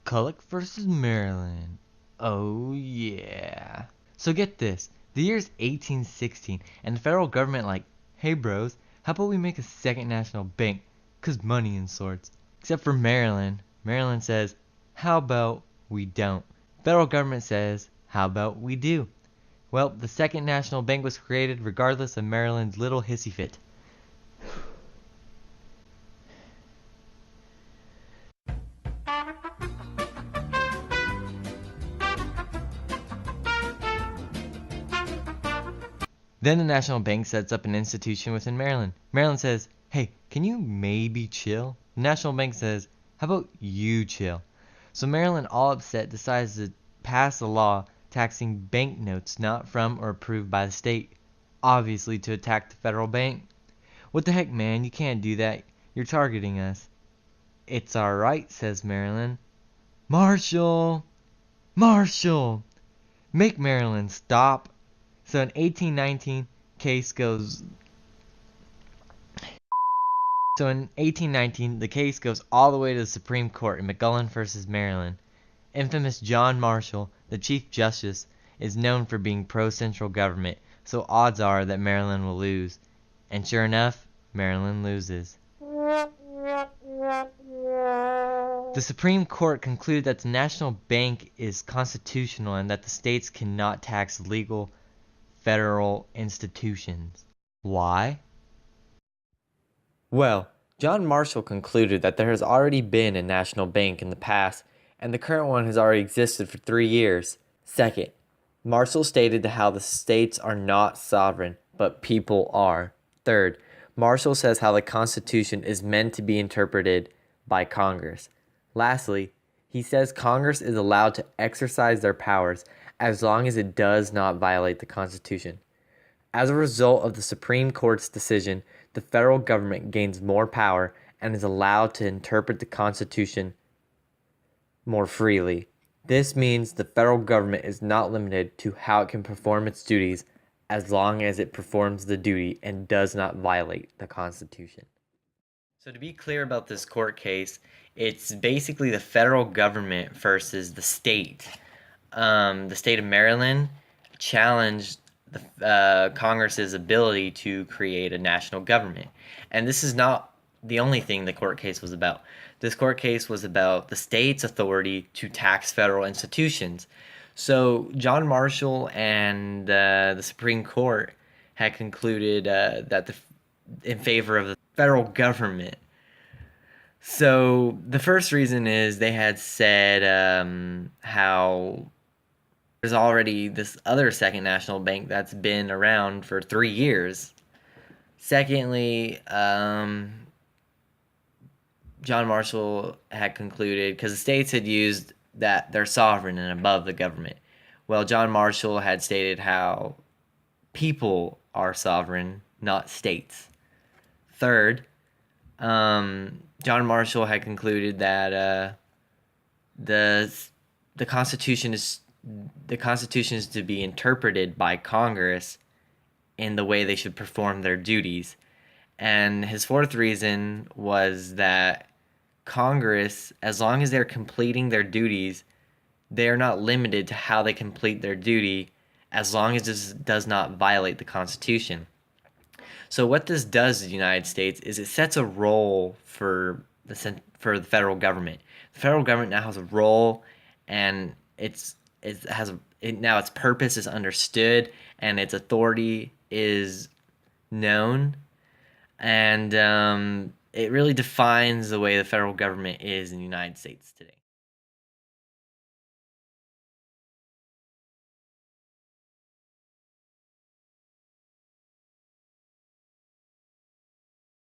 McCulloch versus Maryland. Oh yeah. So get this. The year's 1816 and the federal government like, hey bros, how about we make a second national bank? 'Cause money and sorts. Except for Maryland. Maryland says, how about we don't? Federal government says, how about we do? Well, the second national bank was created regardless of Maryland's little hissy fit. Then the National Bank sets up an institution within Maryland. Maryland says, hey, can you maybe chill? The National Bank says, how about you chill? So Maryland, all upset, decides to pass a law taxing banknotes not from or approved by the state, obviously to attack the federal bank. What the heck, man, you can't do that. You're targeting us. It's alright, says Maryland. Marshall! Marshall! Make Maryland stop. So in 1819, the case goes all the way to the Supreme Court in McCulloch versus Maryland. Infamous John Marshall, the Chief Justice, is known for being pro-central government, so odds are that Maryland will lose. And sure enough, Maryland loses. The Supreme Court concluded that the National Bank is constitutional and that the states cannot tax legal federal institutions. Why? Well, John Marshall concluded that there has already been a national bank in the past, and the current one has already existed for 3 years. Second, Marshall stated how the states are not sovereign, but people are. Third, Marshall says how the Constitution is meant to be interpreted by Congress. Lastly, he says Congress is allowed to exercise their powers as long as it does not violate the Constitution. As a result of the Supreme Court's decision, the federal government gains more power and is allowed to interpret the Constitution more freely. This means the federal government is not limited to how it can perform its duties as long as it performs the duty and does not violate the Constitution. So to be clear about this court case, it's basically the federal government versus the state. The state of Maryland challenged the Congress's ability to create a national government. And this is not the only thing the court case was about. This court case was about the state's authority to tax federal institutions. So John Marshall and the Supreme Court had concluded that in favor of the federal government. So the first reason is they had said how there's already this other second national bank that's been around for 3 years. Secondly, John Marshall had concluded, because the states had used that they're sovereign and above the government. Well, John Marshall had stated how people are sovereign, not states. Third, John Marshall had concluded that the Constitution is to be interpreted by Congress in the way they should perform their duties. And his fourth reason was that Congress, as long as they're completing their duties, they are not limited to how they complete their duty as long as this does not violate the Constitution. So what this does in the United States is it sets a role for the federal government. The federal government now has a role, and now its purpose is understood and its authority is known, and it really defines the way the federal government is in the United States today.